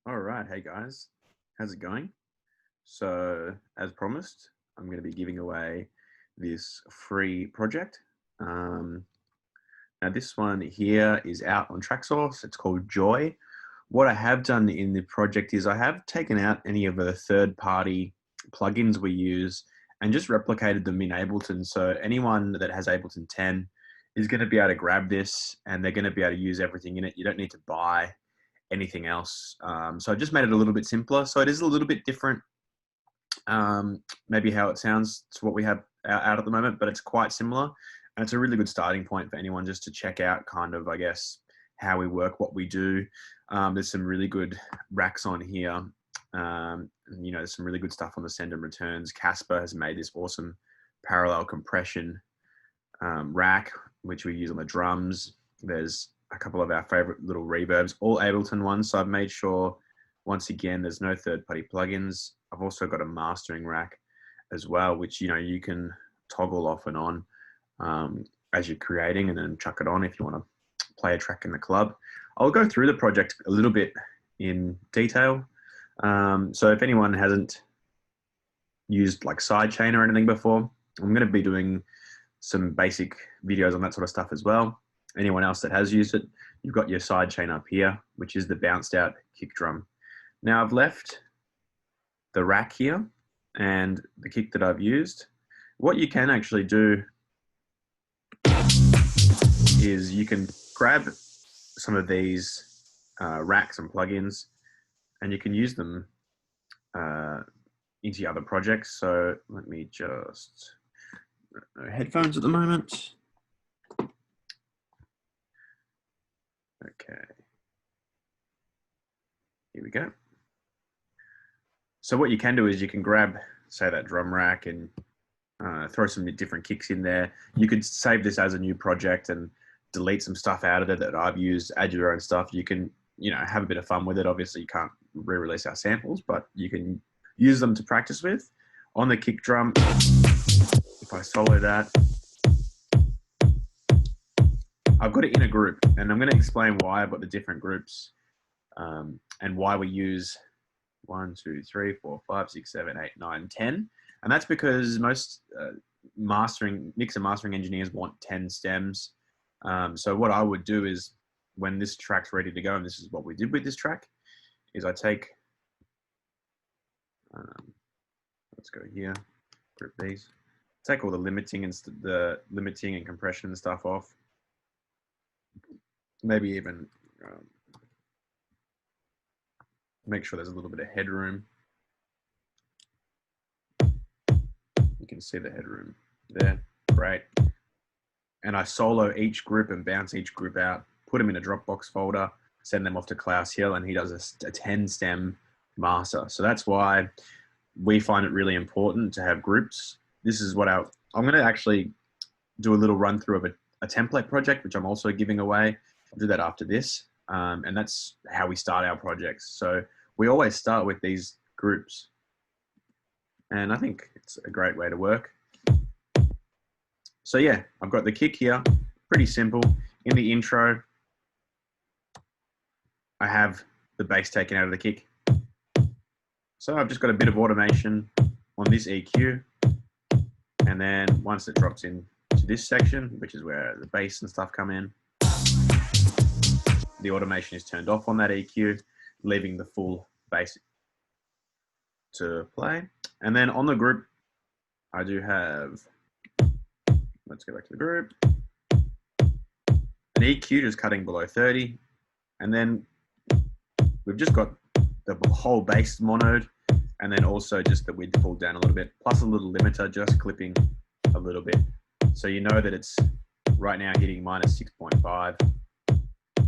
All right, hey guys, how's it going? So, as promised, I'm going to be giving away this free project. Um, Now, this one here is out on TrackSource. It's called Joy. What I have done in the project is I have taken out any of the third-party plugins we use and just replicated them in Ableton. So anyone that has Ableton 10 is going to be able to grab this and they're going to be able to use everything in it. You don't need to buy anything else. So I just made it a little bit simpler. So it is a little bit different, maybe how it sounds to what we have out at the moment, but it's quite similar. And it's a really good starting point for anyone just to check out kind of, I guess, how we work, what we do. There's some really good racks on here. There's some really good stuff on the send and returns. Casper has made this awesome parallel compression rack, which we use on the drums. There's a couple of our favorite little reverbs, all Ableton ones. So I've made sure, once again, there's no third-party plugins. I've also got a mastering rack as well, which you can toggle off and on as you're creating, and then chuck it on if you want to play a track in the club. I'll go through the project a little bit in detail. So if anyone hasn't used like sidechain or anything before, I'm going to be doing some basic videos on that sort of stuff as well. Anyone else that has used it, you've got your sidechain up here, which is the bounced out kick drum. Now I've left the rack here and the kick that I've used. What you can actually do is you can grab some of these racks and plugins and you can use them into other projects. So let me just, no headphones at the moment. Okay, here we go. So what you can do is you can grab, say, that drum rack and throw some different kicks in there. You could save this as a new project and delete some stuff out of it that I've used, add your own stuff. You can, have a bit of fun with it. Obviously, you can't re-release our samples, but you can use them to practice with. On the kick drum, if I solo that, I've got it in a group, and I'm going to explain why I've got the different groups and why we use 1, 2, 3, 4, 5, 6, 7, 8, 9, 10. And that's because most mix and mastering engineers want 10 stems. So what I would do is, when this track's ready to go, and this is what we did with this track, is I take, let's go here, group these, take all the limiting and compression and stuff off. Maybe even make sure there's a little bit of headroom. You can see the headroom there, great. And I solo each group and bounce each group out, put them in a Dropbox folder, send them off to Klaus Hill, and he does a 10 stem master. So that's why we find it really important to have groups. This is what I'm going to actually do a little run through of a template project, which I'm also giving away. I'll do that after this. And that's how we start our projects. So we always start with these groups. And I think it's a great way to work. So yeah, I've got the kick here, pretty simple. In the intro, I have the bass taken out of the kick. So I've just got a bit of automation on this EQ. And then once it drops into this section, which is where the bass and stuff come in, the automation is turned off on that EQ, leaving the full bass to play. And then on the group, I do have, let's go back to the group, an EQ just cutting below 30. And then we've just got the whole bass monoed, and then also just the width pulled down a little bit, plus a little limiter just clipping a little bit. So you know that it's right now hitting minus 6.5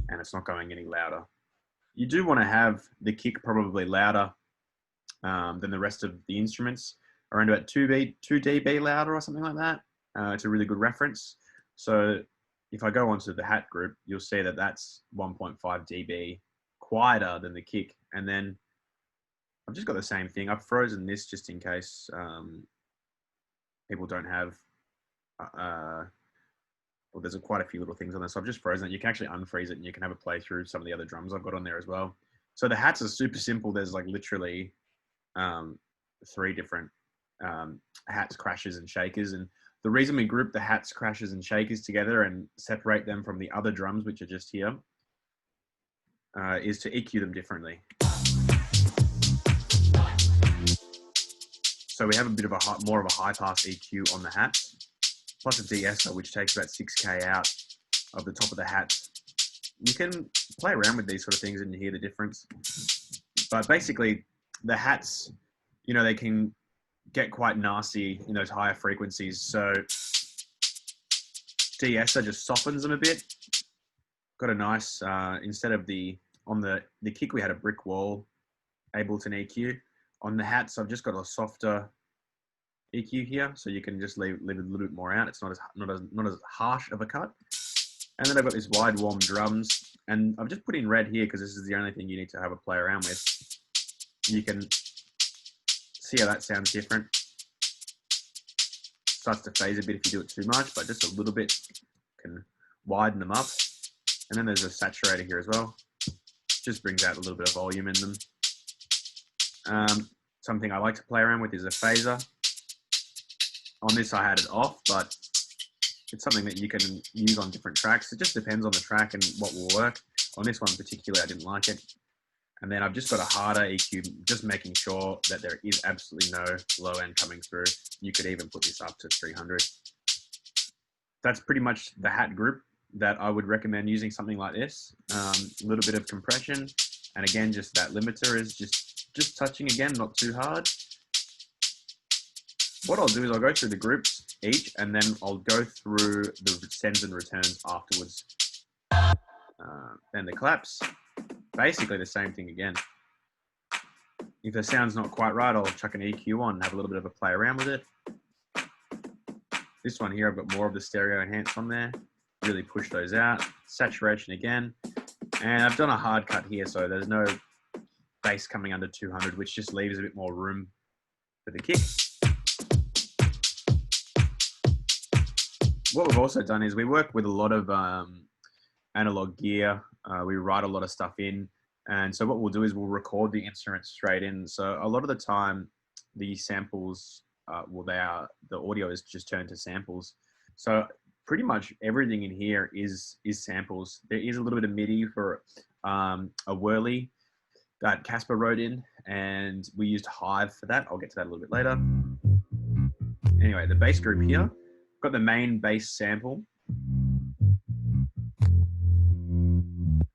and it's not going any louder. You do want to have the kick probably louder than the rest of the instruments, around about 2 dB louder or something like that. It's a really good reference. So if I go onto the hat group, you'll see that that's 1.5 dB quieter than the kick. And then I've just got the same thing. I've frozen this just in case people don't have, well, there's quite a few little things on there. So I've just frozen it. You can actually unfreeze it and you can have a play through some of the other drums I've got on there as well. So the hats are super simple. There's like literally 3 different hats, crashers, and shakers. And the reason we group the hats, crashers, and shakers together and separate them from the other drums, which are just here, is to EQ them differently. So we have a bit of more of a high pass EQ on the hats, plus a de-esser, which takes about 6K out of the top of the hats. You can play around with these sort of things and hear the difference. But basically, the hats, you know, they can get quite nasty in those higher frequencies. So de-esser just softens them a bit. Got a nice, instead of on the kick, we had a brick wall Ableton EQ. On the hats, I've just got a softer EQ here, so you can just leave a little bit more out. It's not as harsh of a cut. And then I've got this wide warm drums, and I've just put in red here because this is the only thing you need to have a play around with. You can see how that sounds different. Starts to phase a bit if you do it too much, but just a little bit can widen them up. And then there's a saturator here as well. Just brings out a little bit of volume in them. Something I like to play around with is a phaser. On this, I had it off, but it's something that you can use on different tracks. It just depends on the track and what will work. On this one particularly, I didn't like it. And then I've just got a harder EQ, just making sure that there is absolutely no low end coming through. You could even put this up to 300. That's pretty much the hat group that I would recommend using something like this. A little bit of compression. And again, just that limiter is just touching again, not too hard. What I'll do is I'll go through the groups each, and then I'll go through the sends and returns afterwards. Then the claps, basically the same thing again. If the sound's not quite right, I'll chuck an EQ on and have a little bit of a play around with it. This one here, I've got more of the stereo enhance on there. Really push those out. Saturation again. And I've done a hard cut here, so there's no bass coming under 200, which just leaves a bit more room for the kick. What we've also done is we work with a lot of analog gear. We write a lot of stuff in. And so what we'll do is we'll record the instruments straight in. So a lot of the time, the samples, the audio is just turned to samples. So pretty much everything in here is samples. There is a little bit of MIDI for a whirly that Casper wrote in, and we used Hive for that. I'll get to that a little bit later. Anyway, the bass group here, got the main bass sample.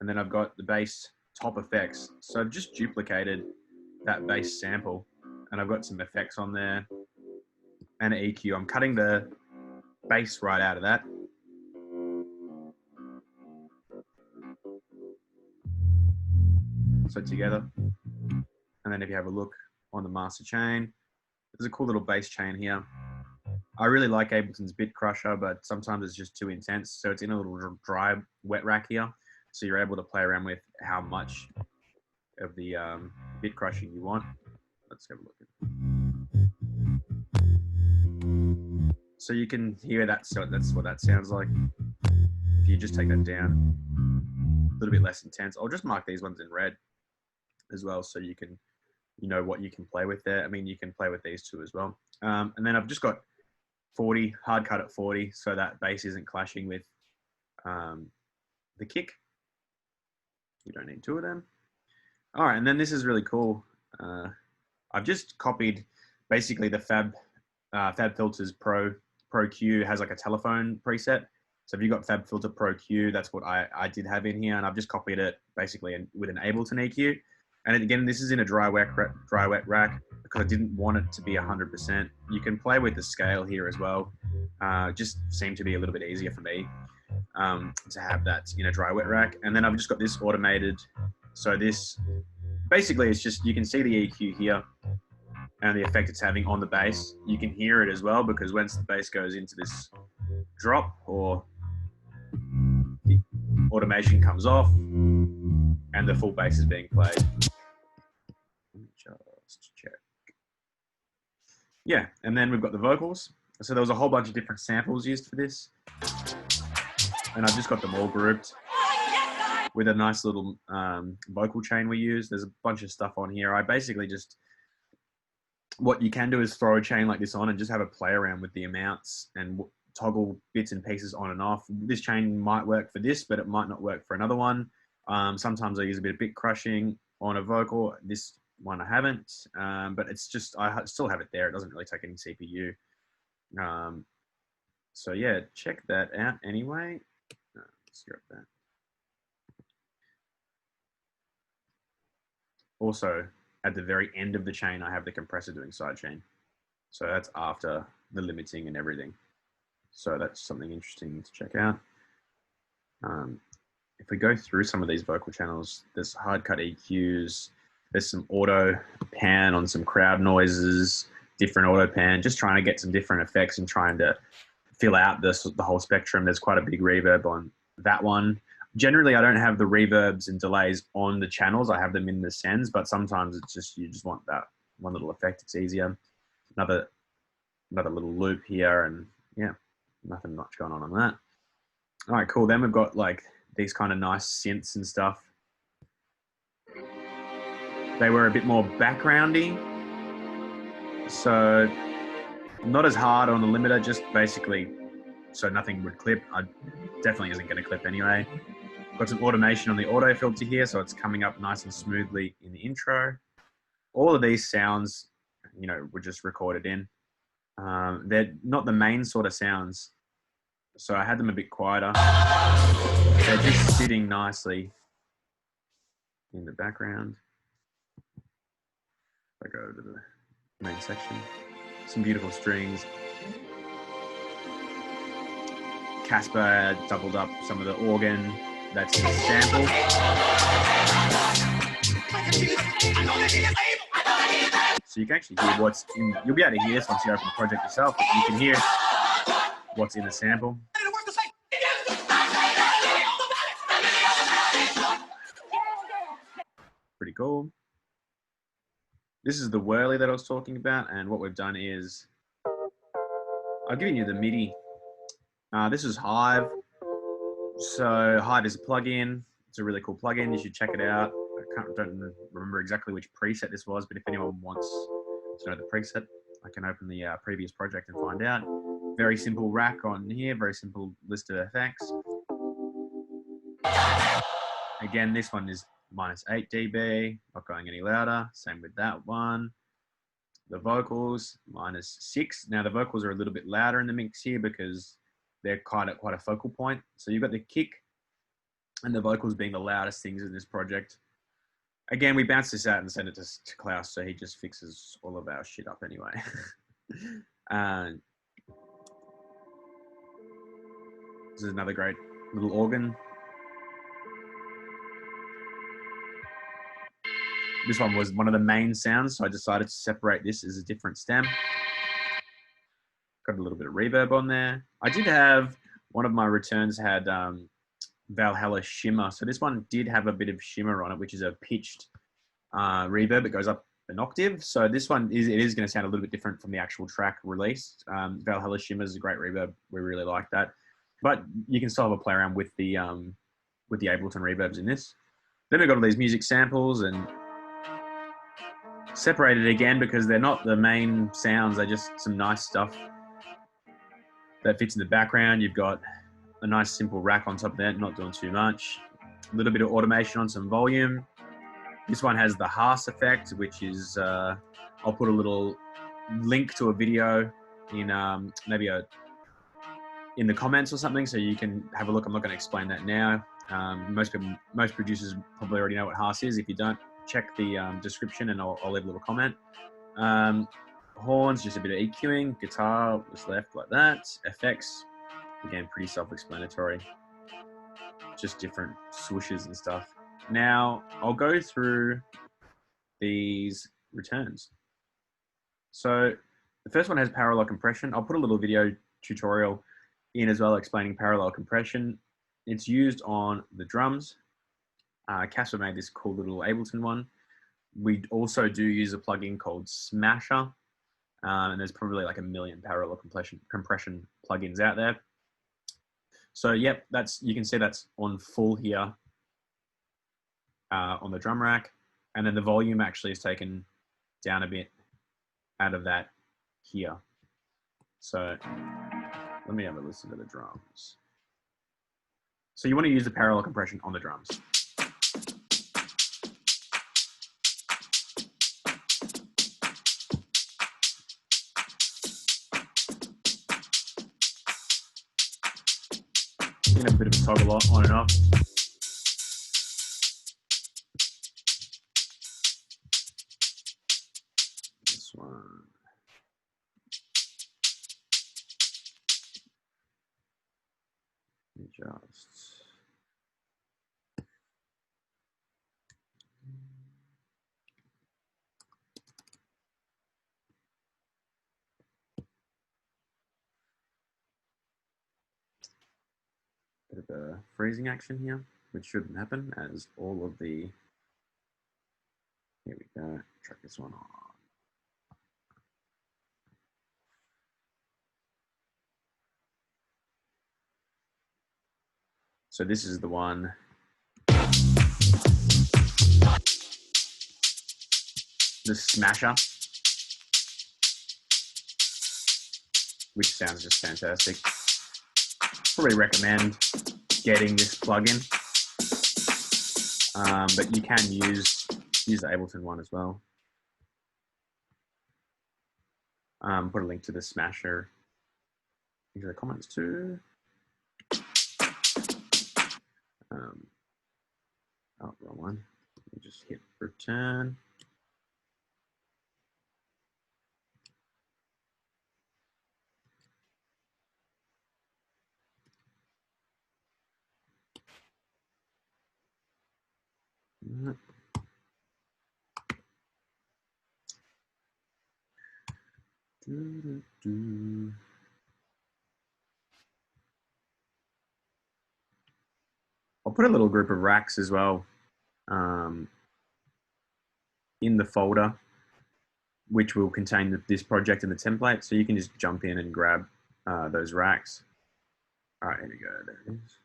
And then I've got the bass top effects. So I've just duplicated that bass sample, and I've got some effects on there and an EQ. I'm cutting the bass right out of that. So together. And then if you have a look on the master chain, there's a cool little bass chain here. I really like Ableton's Bit Crusher, but sometimes it's just too intense. So it's in a little dry wet rack here. So you're able to play around with how much of the bit crushing you want. Let's have a look. So you can hear that. So that's what that sounds like. If you just take that down, a little bit less intense. I'll just mark these ones in red as well, so you can, you know what you can play with there. I mean, you can play with these two as well. And then I've just got 40, hard cut at 40, so that bass isn't clashing with the kick. You don't need two of them. All right, and then this is really cool. I've just copied basically the FabFilters Pro Q has like a telephone preset. So if you've got FabFilter Pro Q, that's what I did have in here, and I've just copied it basically with an Ableton EQ. And again, this is in a dry wet rack because I didn't want it to be 100%. You can play with the scale here as well. Just seemed to be a little bit easier for me to have that in a dry wet rack. And then I've just got this automated. So this basically is just, you can see the EQ here and the effect it's having on the bass. You can hear it as well because once the bass goes into this drop or the automation comes off and the full bass is being played. Just check. Yeah, and then we've got the vocals. So there was a whole bunch of different samples used for this. And I've just got them all grouped with a nice little vocal chain we use. There's a bunch of stuff on here. I basically just, what you can do is throw a chain like this on and just have a play around with the amounts and toggle bits and pieces on and off. This chain might work for this, but it might not work for another one. Sometimes I use a bit of bit crushing on a vocal. This one I haven't, but it's just, I still have it there. It doesn't really take any CPU. So yeah, check that out anyway. Let's grab that. Also, at the very end of the chain, I have the compressor doing sidechain. So that's after the limiting and everything. So that's something interesting to check out. If we go through some of these vocal channels, there's hard cut EQs, there's some auto pan on some crowd noises, different auto pan, just trying to get some different effects and trying to fill out the whole spectrum. There's quite a big reverb on that one. Generally, I don't have the reverbs and delays on the channels. I have them in the sends, but sometimes it's just, you just want that one little effect. It's easier. Another little loop here, and yeah, nothing much going on that. All right, cool. Then we've got like these kind of nice synths and stuff. They were a bit more backgroundy, so not as hard on the limiter, just basically so nothing would clip. I definitely isn't going to clip anyway. Got some automation on the auto filter here, so it's coming up nice and smoothly in the intro. All of these sounds, you know, were just recorded in. They're not the main sort of sounds, so I had them a bit quieter. They're just sitting nicely in the background. If I go to the main section, some beautiful strings. Casper doubled up some of the organ. That's his sample. So you can actually hear what's in, you'll be able to hear this once you open the project yourself, but you can hear what's in the sample. Pretty cool. This is the whirly that I was talking about, and what we've done is, I've given you the MIDI. This is Hive. So Hive is a plugin. It's a really cool plugin. You should check it out. I don't remember exactly which preset this was, but if anyone wants to know the preset, I can open the previous project and find out. Very simple rack on here, very simple list of effects. Again, this one is -8 dB, not going any louder. Same with that one. The vocals, -6. Now the vocals are a little bit louder in the mix here because they're quite a focal point. So you've got the kick and the vocals being the loudest things in this project. Again, we bounced this out and sent it to Klaus, so he just fixes all of our shit up anyway. This is another great little organ. This one was one of the main sounds, so I decided to separate this as a different stem. Got a little bit of reverb on there. I did have, one of my returns had Valhalla shimmer. So this one did have a bit of shimmer on it, which is a pitched reverb. It goes up an octave. So this one is going to sound a little bit different from the actual track released. Valhalla shimmer is a great reverb. We really like that. But you can still have a play around with the Ableton reverbs in this. Then we've got all these music samples and separated again because they're not the main sounds. They're just some nice stuff that fits in the background. You've got a nice simple rack on top of that, not doing too much. A little bit of automation on some volume. This one has the Haas effect, which is, I'll put a little link to a video in maybe in the comments or something, so you can have a look. I'm not going to explain that now. Most producers probably already know what Haas is. If you don't, check the description and I'll leave a little comment. Horns, just a bit of EQing. Guitar was left like that. Effects, again, pretty self-explanatory. Just different swooshes and stuff. Now, I'll go through these returns. So the first one has parallel compression. I'll put a little video tutorial in as well explaining parallel compression. It's used on the drums. Casper made this cool little Ableton one. We also do use a plugin called Smasher. And there's probably like 1 million parallel compression plugins out there. So yep, you can see that's on full here. on the drum rack. And then the volume actually is taken down a bit out of that here. So let me have a listen to the drums. So you want to use the parallel compression on the drums. You know, a bit of a toggle on and off. This one. Just. Bit of a freezing action here, which shouldn't happen as all of the, here we go, track this one on. So this is the one. The Smasher, which sounds just fantastic. Probably recommend getting this plugin, but you can use the Ableton one as well. Put a link to the Smasher into the comments too. Oh, wrong one. Let me just hit return. I'll put a little group of racks as well in the folder, which will contain this project and the template. So you can just jump in and grab those racks. All right, here we go. There it is.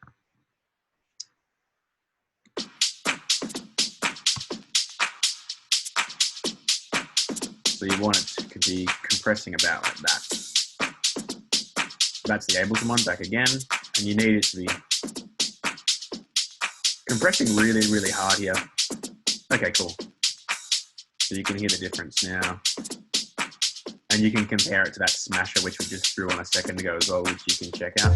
So you want it to be compressing about like that. That's the Ableton one, back again. And you need it to be compressing really, really hard here. Okay, cool. So you can hear the difference now. And you can compare it to that Smasher, which we just threw on a second ago as well, which you can check out.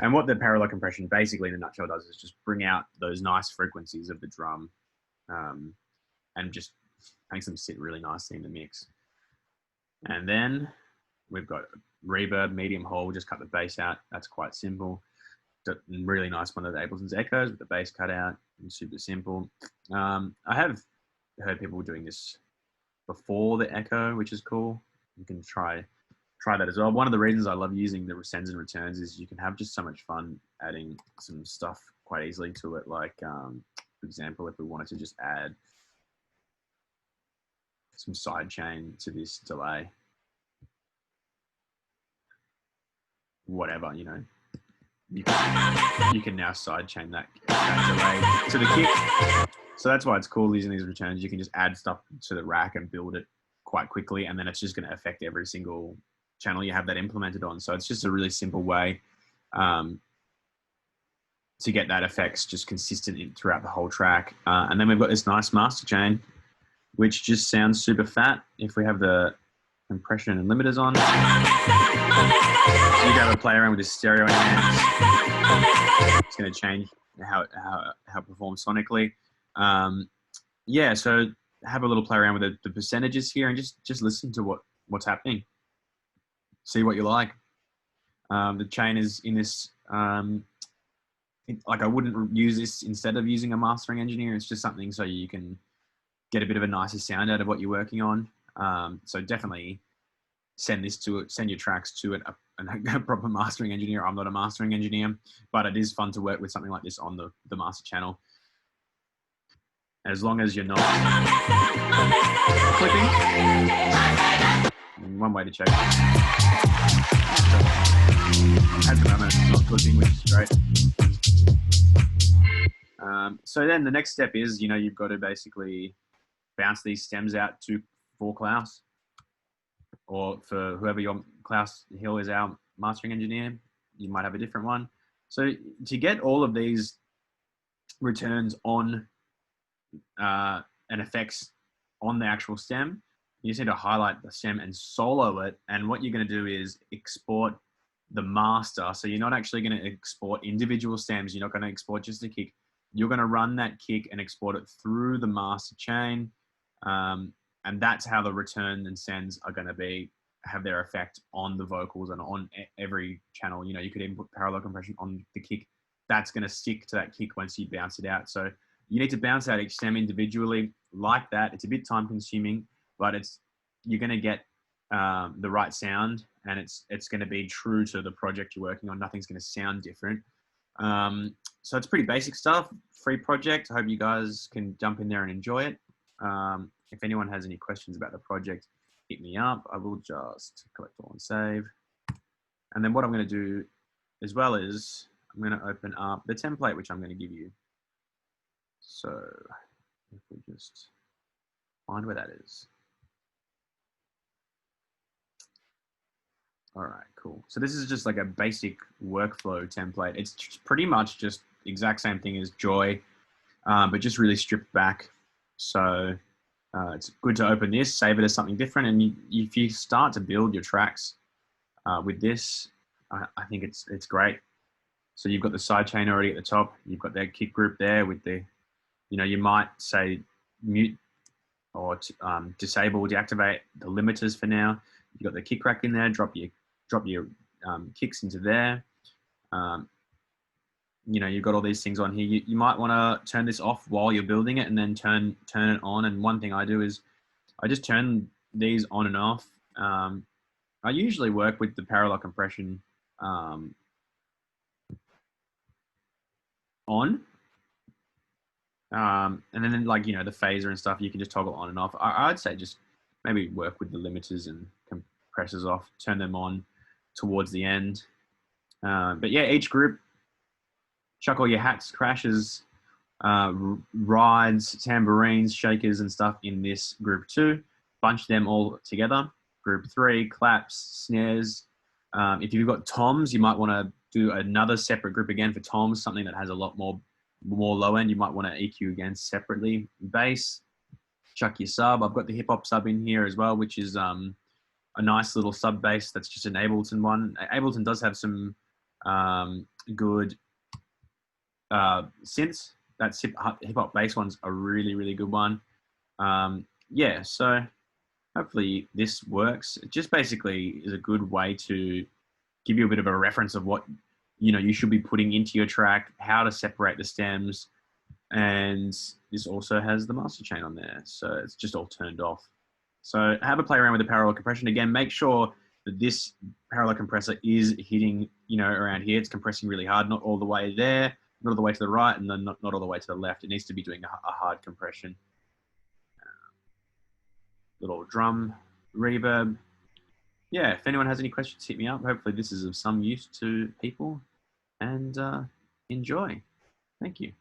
And what the parallel compression basically in a nutshell does is just bring out those nice frequencies of the drum and just makes them sit really nicely in the mix. And then we've got reverb, medium hall, we'll just cut the bass out. That's quite simple. Really nice one of the Ableton's echoes with the bass cut out and super simple. I have heard people doing this before the echo, which is cool. You can try that as well. One of the reasons I love using the sends and returns is you can have just so much fun adding some stuff quite easily to it. Like, for example, if we wanted to just add some sidechain to this delay, whatever, you know, you can now sidechain that delay to the kick. So that's why it's cool using these returns. You can just add stuff to the rack and build it quite quickly, and then it's just going to affect every single channel you have that implemented on. So it's just a really simple way to get that effects just consistent throughout the whole track. And then we've got this nice master chain, which just sounds super fat. If we have the compression and limiters on, so you can have a play around with this stereo enhance. It's going to change how it performs sonically. Yeah, so have a little play around with the percentages here and just listen to what's happening. See what you like. The chain is in this, like I wouldn't use this instead of using a mastering engineer. It's just something so you can get a bit of a nicer sound out of what you're working on. So definitely send your tracks to a proper mastering engineer. I'm not a mastering engineer, but it is fun to work with something like this on the master channel. As long as you're not clipping. One way to check. At the moment, it's not clipping, which is great. So then the next step is, you've got to basically bounce these stems out for Klaus, or for whoever Klaus Hill is our mastering engineer. You might have a different one. So to get all of these returns on and effects on the actual stem, you just need to highlight the stem and solo it. And what you're going to do is export the master. So you're not actually going to export individual stems. You're not going to export just a kick. You're going to run that kick and export it through the master chain. And that's how the return and sends are going to have their effect on the vocals and on every channel. You could even put parallel compression on the kick. That's going to stick to that kick once you bounce it out. So you need to bounce out each stem individually like that. It's a bit time consuming, but you're going to get the right sound, and it's going to be true to the project you're working on. Nothing's going to sound different. So it's pretty basic stuff, free project. I hope you guys can jump in there and enjoy it. If anyone has any questions about the project, hit me up. I will just collect all and save. And then what I'm going to do as well is I'm going to open up the template, which I'm going to give you. So if we just find where that is. All right, cool. So this is just like a basic workflow template. It's pretty much just exact same thing as Joy, but just really stripped back. So it's good to open this, save it as something different. And if you start to build your tracks with this, I think it's great. So you've got the side chain already at the top. You've got that kick group there with the, you might say mute or disable, deactivate the limiters for now. You've got the kick rack in there, drop your kicks into there. You've got all these things on here. You might want to turn this off while you're building it and then turn it on. And one thing I do is I just turn these on and off. I usually work with the parallel compression on. And then the phaser and stuff, you can just toggle on and off. I'd say just maybe work with the limiters and compressors off, turn them on towards the end. But yeah, each group, chuck all your hats, crashes, rides, tambourines, shakers and stuff in this group 2. Bunch them all together. Group 3, claps, snares. If you've got toms, you might want to do another separate group again for toms, something that has a lot more low end. You might want to EQ again separately. Bass, chuck your sub. I've got the hip hop sub in here as well, which is a nice little sub bass. That's just an Ableton one. Ableton does have some good synths. That hip hop bass one's a really, really good one. Yeah, so hopefully this works. It just basically is a good way to give you a bit of a reference of what you should be putting into your track, how to separate the stems, and this also has the master chain on there, so it's just all turned off. So have a play around with the parallel compression. Again, make sure that this parallel compressor is hitting around here. It's compressing really hard, not all the way there, not all the way to the right, and then not all the way to the left. It needs to be doing a hard compression. Little drum reverb. Yeah, if anyone has any questions, hit me up. Hopefully this is of some use to people, and enjoy. Thank you.